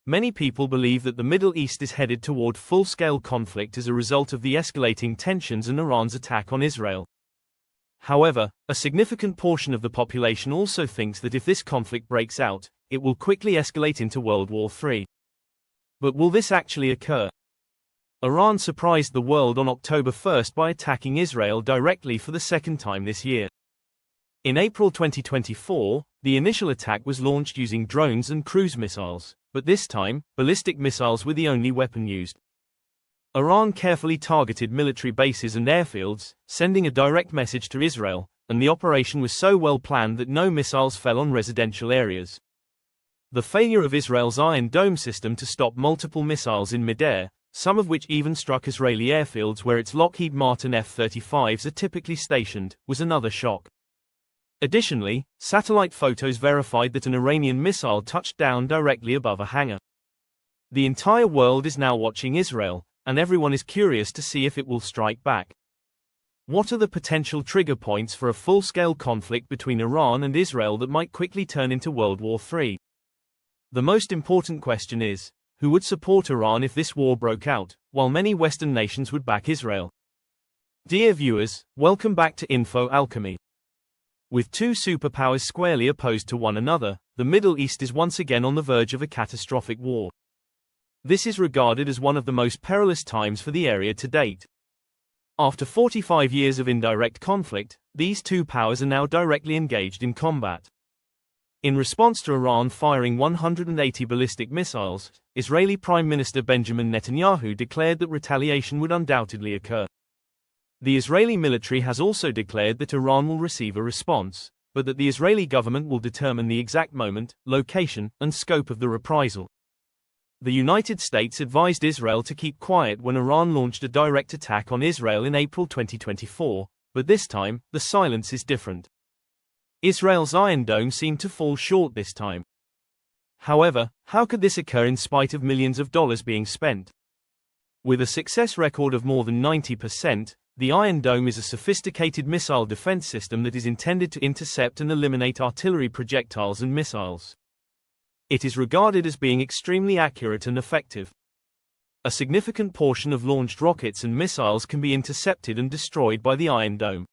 Many people believe that the Middle East is headed toward full-scale conflict as a result of the escalating tensions and Iran's attack on Israel. However, a significant portion of the population also thinks that if this conflict breaks out, it will quickly escalate into World War III. But will this actually occur? Iran surprised the world on October 1 by attacking Israel directly for the second time this year. In April 2024, the initial attack was launched using drones and cruise missiles, but this time, ballistic missiles were the only weapon used. Iran carefully targeted military bases and airfields, sending a direct message to Israel, and the operation was so well planned that no missiles fell on residential areas. The failure of Israel's Iron Dome system to stop multiple missiles in midair, some of which even struck Israeli airfields where its Lockheed Martin F-35s are typically stationed, was another shock. Additionally, satellite photos verified that an Iranian missile touched down directly above a hangar. The entire world is now watching Israel, and everyone is curious to see if it will strike back. What are the potential trigger points for a full-scale conflict between Iran and Israel that might quickly turn into World War III? The most important question is, who would support Iran if this war broke out, while many Western nations would back Israel? Dear viewers, welcome back to Info Alchemy. With two superpowers squarely opposed to one another, the Middle East is once again on the verge of a catastrophic war. This is regarded as one of the most perilous times for the area to date. After 45 years of indirect conflict, these two powers are now directly engaged in combat. In response to Iran firing 180 ballistic missiles, Israeli Prime Minister Benjamin Netanyahu declared that retaliation would undoubtedly occur. The Israeli military has also declared that Iran will receive a response, but that the Israeli government will determine the exact moment, location, and scope of the reprisal. The United States advised Israel to keep quiet when Iran launched a direct attack on Israel in April 2024, but this time, the silence is different. Israel's Iron Dome seemed to fall short this time. However, how could this occur in spite of millions of dollars being spent? With a success record of more than 90%, the Iron Dome is a sophisticated missile defense system that is intended to intercept and eliminate artillery projectiles and missiles. It is regarded as being extremely accurate and effective. A significant portion of launched rockets and missiles can be intercepted and destroyed by the Iron Dome.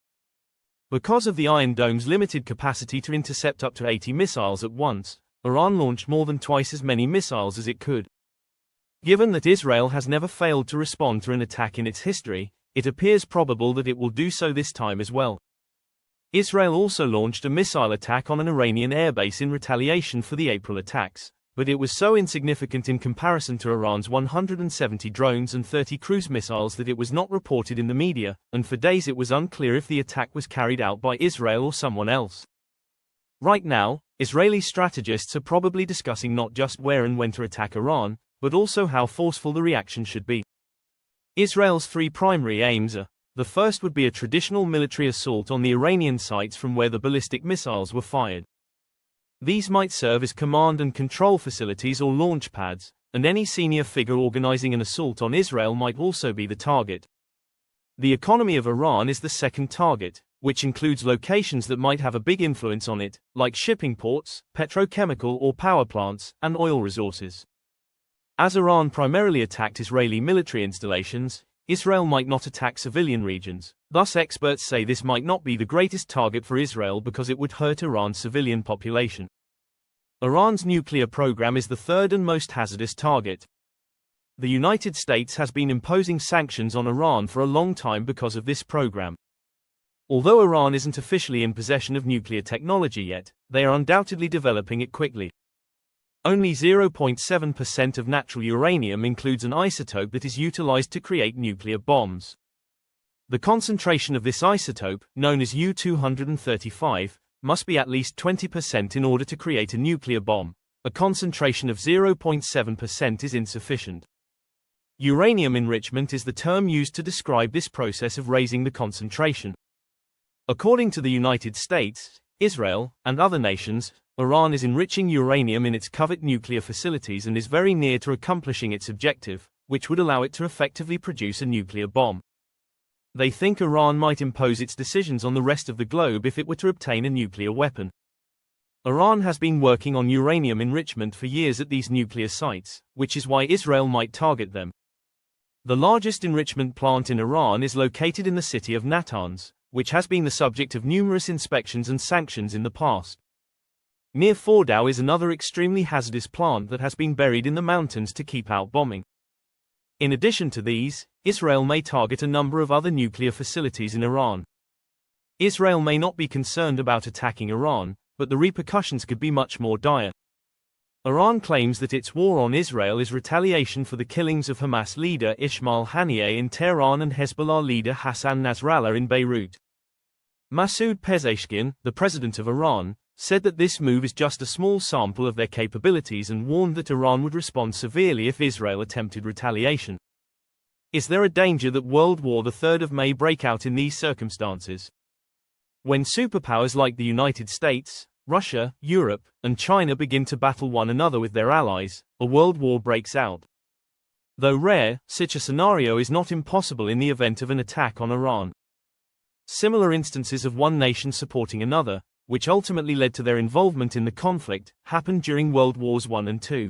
Because of the Iron Dome's limited capacity to intercept up to 80 missiles at once, Iran launched more than twice as many missiles as it could. Given that Israel has never failed to respond to an attack in its history, it appears probable that it will do so this time as well. Israel also launched a missile attack on an Iranian airbase in retaliation for the April attacks, but it was so insignificant in comparison to Iran's 170 drones and 30 cruise missiles that it was not reported in the media, and for days it was unclear if the attack was carried out by Israel or someone else. Right now, Israeli strategists are probably discussing not just where and when to attack Iran, but also how forceful the reaction should be. Israel's three primary aims are: the first would be a traditional military assault on the Iranian sites from where the ballistic missiles were fired. These might serve as command and control facilities or launch pads, and any senior figure organizing an assault on Israel might also be the target. The economy of Iran is the second target, which includes locations that might have a big influence on it, like shipping ports, petrochemical or power plants, and oil resources. As Iran primarily attacked Israeli military installations, Israel might not attack civilian regions. Thus, experts say this might not be the greatest target for Israel because it would hurt Iran's civilian population. Iran's nuclear program is the third and most hazardous target. The United States has been imposing sanctions on Iran for a long time because of this program. Although Iran isn't officially in possession of nuclear technology yet, they are undoubtedly developing it quickly. Only 0.7% of natural uranium includes an isotope that is utilized to create nuclear bombs. The concentration of this isotope, known as U-235, must be at least 20% in order to create a nuclear bomb. A concentration of 0.7% is insufficient. Uranium enrichment is the term used to describe this process of raising the concentration. According to the United States, Israel, and other nations, Iran is enriching uranium in its covert nuclear facilities and is very near to accomplishing its objective, which would allow it to effectively produce a nuclear bomb. They think Iran might impose its decisions on the rest of the globe if it were to obtain a nuclear weapon. Iran has been working on uranium enrichment for years at these nuclear sites, which is why Israel might target them. The largest enrichment plant in Iran is located in the city of Natanz, which has been the subject of numerous inspections and sanctions in the past. Near Fordow is another extremely hazardous plant that has been buried in the mountains to keep out bombing. In addition to these, Israel may target a number of other nuclear facilities in Iran. Israel may not be concerned about attacking Iran, but the repercussions could be much more dire. Iran claims that its war on Israel is retaliation for the killings of Hamas leader Ismail Haniyeh in Tehran and Hezbollah leader Hassan Nasrallah in Beirut. Masoud Pezeshkian, the president of Iran, said that this move is just a small sample of their capabilities and warned that Iran would respond severely if Israel attempted retaliation. Is there a danger that World War III may break out in these circumstances? When superpowers like the United States, Russia, Europe, and China begin to battle one another with their allies, a world war breaks out. Though rare, such a scenario is not impossible in the event of an attack on Iran. Similar instances of one nation supporting another, which ultimately led to their involvement in the conflict, happened during World Wars I and II.